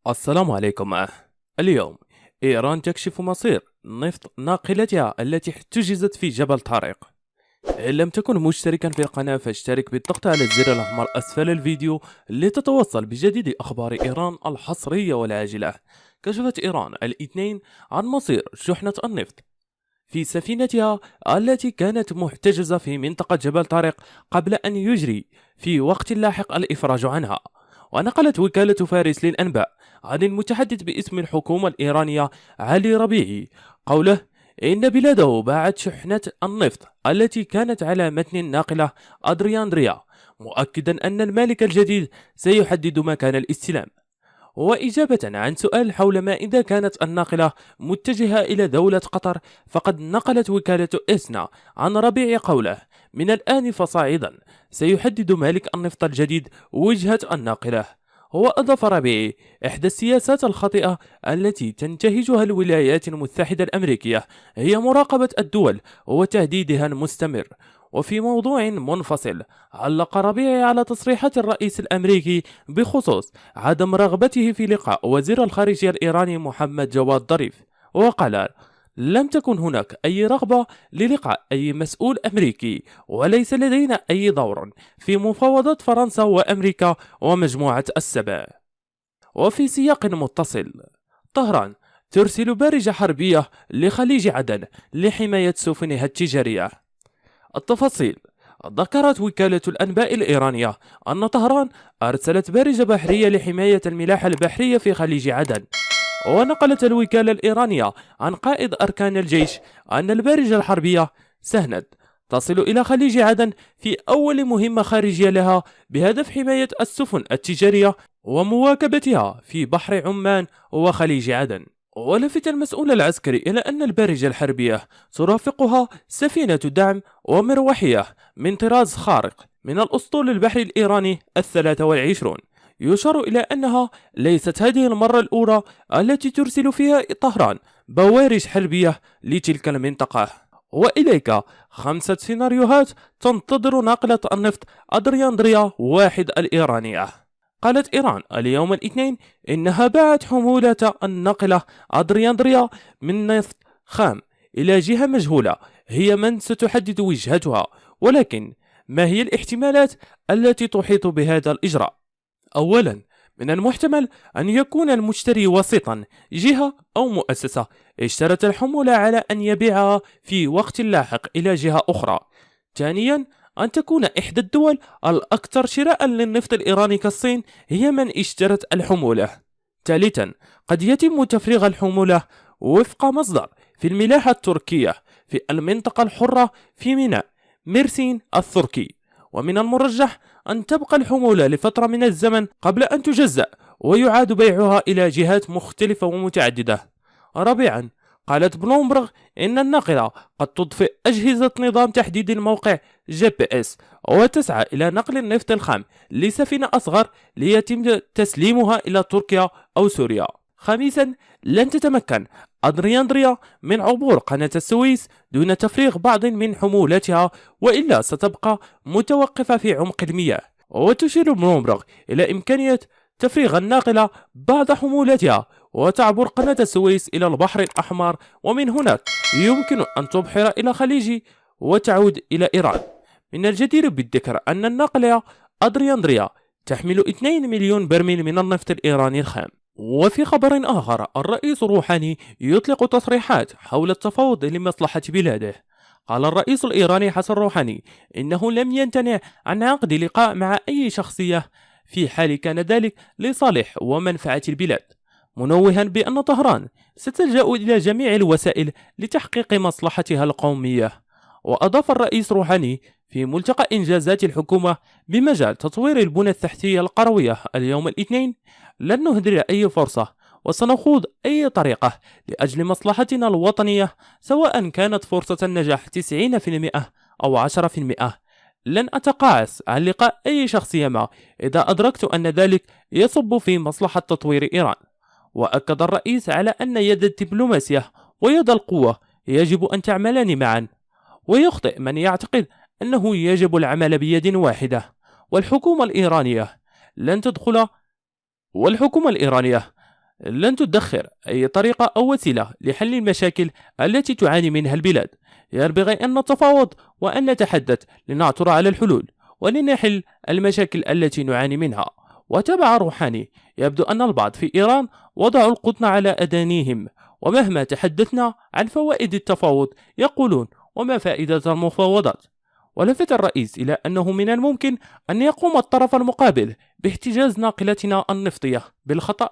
السلام عليكم. اليوم إيران تكشف مصير نفط ناقلتها التي احتجزت في جبل طارق. إن لم تكن مشتركا في القناة فاشترك بالضغط على الزر الأحمر أسفل الفيديو لتتوصل بجديد أخبار إيران الحصرية والعاجلة. كشفت إيران الاثنين عن مصير شحنة النفط في سفينتها التي كانت محتجزة في منطقة جبل طارق قبل أن يجري في وقت لاحق الإفراج عنها. ونقلت وكالة فارس للأنباء عن المتحدث باسم الحكومة الإيرانية علي ربيعي قوله إن بلاده باعت شحنة النفط التي كانت على متن الناقلة أدرياندريا، مؤكدا أن المالك الجديد سيحدد مكان الاستلام. وإجابة عن سؤال حول ما إذا كانت الناقلة متجهة إلى دولة قطر، فقد نقلت وكالة إسنا عن ربيع قوله من الآن فصاعدا سيحدد مالك النفط الجديد وجهة الناقلة. وأضاف ربيعي إحدى السياسات الخاطئة التي تنتهجها الولايات المتحدة الأمريكية هي مراقبة الدول وتهديدها المستمر. وفي موضوع منفصل علق ربيعي على تصريحات الرئيس الأمريكي بخصوص عدم رغبته في لقاء وزير الخارجية الإيراني محمد جواد ظريف، وقال لم تكن هناك أي رغبة للقاء أي مسؤول أمريكي، وليس لدينا أي دور في مفاوضات فرنسا وأمريكا ومجموعة السبع. وفي سياق متصل، طهران ترسل بارجة حربية لخليج عدن لحماية سفنها التجارية. التفاصيل: ذكرت وكالة الأنباء الإيرانية أن طهران أرسلت بارجة بحرية لحماية الملاحة البحرية في خليج عدن. ونقلت الوكالة الإيرانية عن قائد أركان الجيش أن البارجة الحربية سهند تصل إلى خليج عدن في أول مهمة خارجية لها بهدف حماية السفن التجارية ومواكبتها في بحر عمان وخليج عدن. ولفت المسؤول العسكري إلى أن البارجة الحربية ترافقها سفينة دعم ومروحية من طراز خارق من الأسطول البحري الإيراني 23. يشار إلى أنها ليست هذه المرة الأولى التي ترسل فيها طهران بوارج حربية لتلك المنطقة. وإليك 5 سيناريوهات تنتظر ناقلة النفط أدرياندريا 1 الإيرانية. قالت إيران اليوم الاثنين إنها باعت حمولة الناقلة أدرياندريا من نفط خام إلى جهة مجهولة هي من ستحدد وجهتها، ولكن ما هي الاحتمالات التي تحيط بهذا الإجراء؟ أولا، من المحتمل أن يكون المشتري وسيطا، جهة أو مؤسسة اشترت الحمولة على أن يبيعها في وقت لاحق إلى جهة أخرى. ثانيا، أن تكون إحدى الدول الأكثر شراء للنفط الإيراني كالصين هي من اشترت الحمولة. ثالثا، قد يتم تفريغ الحمولة وفق مصدر في الملاحة التركية في المنطقة الحرة في ميناء ميرسين التركي، ومن المرجح أن تبقى الحمولة لفترة من الزمن قبل أن تجزأ ويعاد بيعها إلى جهات مختلفة ومتعددة. رابعا، قالت بلومبرغ إن الناقلة قد تضفئ أجهزة نظام تحديد الموقع GPS وتسعى إلى نقل النفط الخام لسفينة أصغر ليتم تسليمها إلى تركيا أو سوريا. خامسا، لن تتمكن أدرياندريا من عبور قناة السويس دون تفريغ بعض من حمولتها، وإلا ستبقى متوقفة في عمق المياه. وتشير بلومبرغ إلى إمكانية تفريغ الناقلة بعض حمولتها وتعبر قناة السويس إلى البحر الأحمر، ومن هناك يمكن أن تبحر إلى خليج وتعود إلى إيران. من الجدير بالذكر أن الناقلة أدرياندريا تحمل 2 مليون برميل من النفط الإيراني الخام. وفي خبر آخر، الرئيس روحاني يطلق تصريحات حول التفاوض لمصلحة بلاده. قال الرئيس الإيراني حسن روحاني إنه لم يمتنع عن عقد لقاء مع أي شخصية في حال كان ذلك لصالح ومنفعة البلاد، منوها بأن طهران ستلجأ إلى جميع الوسائل لتحقيق مصلحتها القومية. وأضاف الرئيس روحاني في ملتقى إنجازات الحكومة بمجال تطوير البنى التحتية القروية اليوم الاثنين: لن نهدر أي فرصة وسنخوض أي طريقة لأجل مصلحتنا الوطنية، سواء كانت فرصة النجاح 90% أو 10%. لن أتقاعس عن لقاء أي شخصية ما إذا أدركت أن ذلك يصب في مصلحة تطوير إيران. وأكد الرئيس على أن يد الدبلوماسية ويد القوة يجب أن تعملان معا. ويخطئ من يعتقد أنه يجب العمل بيد واحدة. والحكومة الإيرانية لن تدخل والحكومة الإيرانية لن تدخر أي طريقة أو وسيلة لحل المشاكل التي تعاني منها البلاد. ينبغي أن نتفاوض وأن نتحدث لنعثر على الحلول ولنحل المشاكل التي نعاني منها. وتابع روحاني: يبدو أن البعض في إيران وضعوا القطن على أذانهم، ومهما تحدثنا عن فوائد التفاوض يقولون: وما فائدة المفاوضات؟ ولفت الرئيس إلى أنه من الممكن أن يقوم الطرف المقابل باحتجاز ناقلتنا النفطية بالخطأ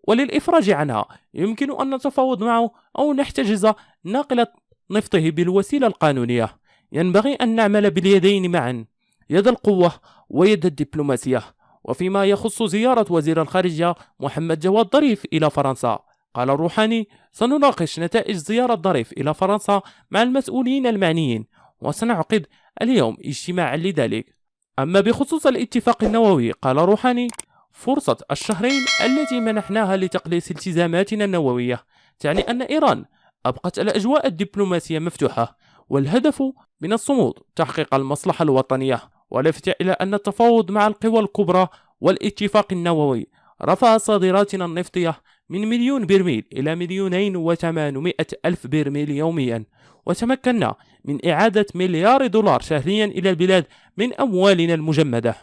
وللإفراج عنها. يمكن أن نتفاوض معه أو نحتجز ناقلة نفطه بالوسيلة القانونية. ينبغي أن نعمل باليدين معا، يد القوة ويد الدبلوماسية. وفيما يخص زيارة وزير الخارجية محمد جواد ظريف إلى فرنسا، قال الروحاني: سنناقش نتائج زيارة ظريف إلى فرنسا مع المسؤولين المعنيين، وسنعقد اليوم اجتماعا لذلك. أما بخصوص الاتفاق النووي، قال روحاني: فرصة الشهرين التي منحناها لتقليص التزاماتنا النووية تعني أن إيران أبقت الأجواء الدبلوماسية مفتوحة، والهدف من الصمود تحقيق المصلحة الوطنية. ولفت إلى أن التفاوض مع القوى الكبرى والاتفاق النووي رفع صادراتنا النفطية من 1,000,000 برميل إلى 2,800,000 برميل يوميا، وتمكنا من إعادة $1,000,000,000 شهريا إلى البلاد من أموالنا المجمدة.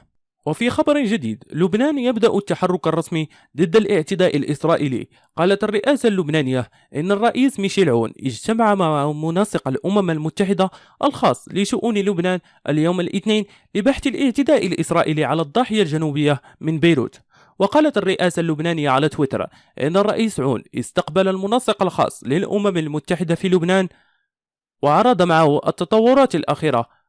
وفي خبر جديد، لبنان يبدأ التحرك الرسمي ضد الاعتداء الإسرائيلي. قالت الرئاسة اللبنانية إن الرئيس ميشيل عون اجتمع مع منسق الأمم المتحدة الخاص لشؤون لبنان اليوم الاثنين لبحث الاعتداء الإسرائيلي على الضاحية الجنوبية من بيروت. وقالت الرئاسة اللبنانية على تويتر إن الرئيس عون استقبل المنسق الخاص للأمم المتحدة في لبنان وعرض معه التطورات الأخيرة،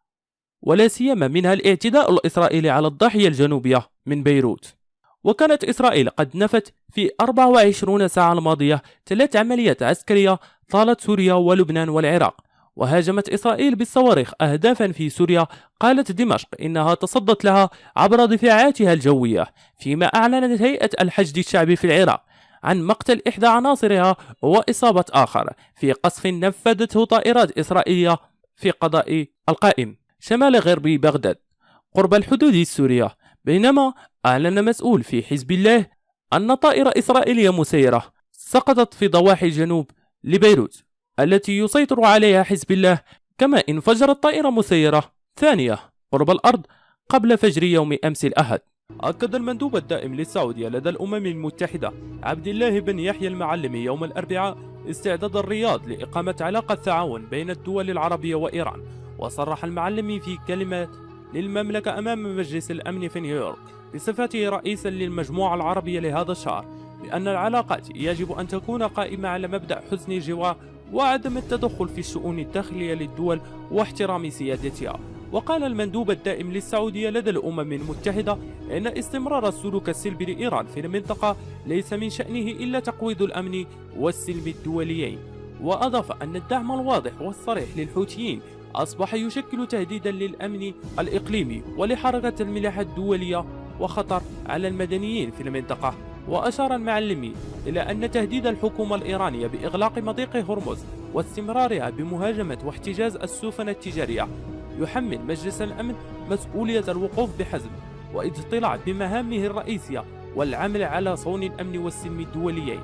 ولا سيما منها الاعتداء الإسرائيلي على الضاحية الجنوبية من بيروت. وكانت إسرائيل قد نفت في 24 ساعة الماضية 3 عمليات عسكرية طالت سوريا ولبنان والعراق. وهاجمت إسرائيل بالصواريخ أهدافا في سوريا قالت دمشق إنها تصدت لها عبر دفاعاتها الجوية، فيما أعلنت هيئة الحشد الشعبي في العراق عن مقتل 1 عناصرها وإصابة آخر في قصف نفذته طائرات إسرائيلية في قضاء القائم شمال غربي بغداد قرب الحدود السورية. بينما أعلن مسؤول في حزب الله أن طائرة إسرائيلية مسيرة سقطت في ضواحي جنوب لبيروت التي يسيطر عليها حزب الله، كما انفجرت طائرة مسيرة ثانية قرب الأرض قبل فجر يوم أمس الأحد. أكد المندوب الدائم للسعودية لدى الأمم المتحدة عبد الله بن يحيى المعلمي يوم الأربعاء استعداد الرياض لإقامة علاقة تعاون بين الدول العربية وإيران. وصرح المعلمي في كلمة للمملكة أمام مجلس الأمن في نيويورك بصفته رئيسا للمجموعة العربية لهذا الشهر بأن العلاقات يجب أن تكون قائمة على مبدأ حسن الجوار وعدم التدخل في الشؤون الداخلية للدول واحترام سيادتها. وقال المندوب الدائم للسعودية لدى الأمم المتحدة إن استمرار السلوك السلبي لإيران في المنطقة ليس من شأنه إلا تقويض الأمن والسلم الدوليين. وأضاف أن الدعم الواضح والصريح للحوثيين أصبح يشكل تهديدا للأمن الإقليمي ولحركة الملاحة الدولية وخطر على المدنيين في المنطقة. وأشار المعلمي إلى أن تهديد الحكومة الإيرانية بإغلاق مضيق هرمز واستمرارها بمهاجمة واحتجاز السفن التجارية يحمل مجلس الأمن مسؤولية الوقوف بحزم والاطلاع بمهامه الرئيسية والعمل على صون الأمن والسلم الدوليين.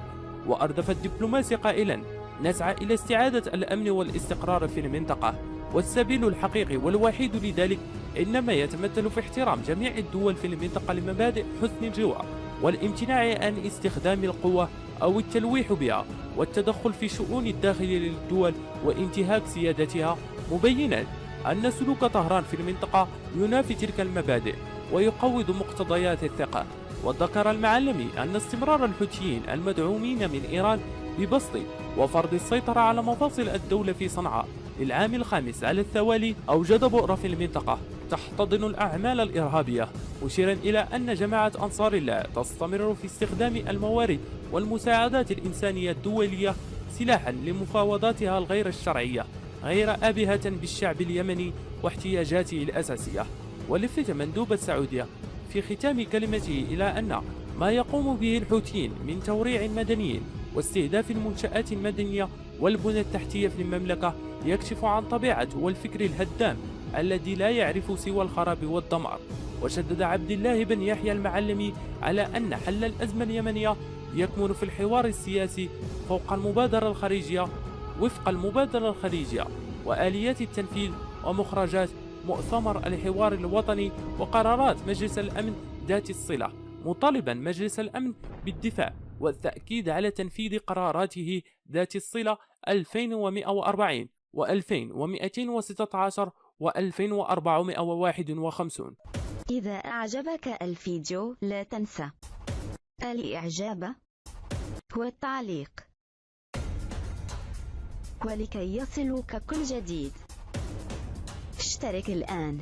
وأردف الدبلوماسي قائلا: نسعى إلى استعادة الأمن والاستقرار في المنطقة، والسبيل الحقيقي والوحيد لذلك إنما يتمثل في احترام جميع الدول في المنطقة لمبادئ حسن الجوار والامتناع عن استخدام القوة أو التلويح بها والتدخل في شؤون الداخل للدول وانتهاك سيادتها، مبينا أن سلوك طهران في المنطقة ينافي تلك المبادئ ويقوض مقتضيات الثقة. وذكر المعلمي أن استمرار الحوثيين المدعومين من إيران ببسط وفرض السيطرة على مفاصل الدولة في صنعاء للعام الخامس على التوالي أوجد بؤرة في المنطقة تحتضن الأعمال الإرهابية، مشيرا إلى أن جماعة أنصار الله تستمر في استخدام الموارد والمساعدات الإنسانية الدولية سلاحا لمفاوضاتها الغير الشرعية غير آبهة بالشعب اليمني واحتياجاته الأساسية. ولفت مندوب السعودية في ختام كلمته إلى أن ما يقوم به الحوثيين من توريع المدنيين واستهداف المنشآت المدنية والبنى التحتية في المملكة يكشف عن طبيعة والفكر الهدام الذي لا يعرف سوى الخراب والدمار. وشدد عبد الله بن يحيى المعلمي على أن حل الأزمة اليمنية يكمن في الحوار السياسي فوق المبادرة الخارجية وفق المبادرة الخارجية وآليات التنفيذ ومخرجات مؤتمر الحوار الوطني وقرارات مجلس الأمن ذات الصلة، مطالبا مجلس الأمن بالدفاع والتأكيد على تنفيذ قراراته ذات الصلة 2140 و2216 و2451. إذا أعجبك الفيديو لا تنسى الإعجاب والتعليق، ولكي يصلك كل جديد اشترك الآن.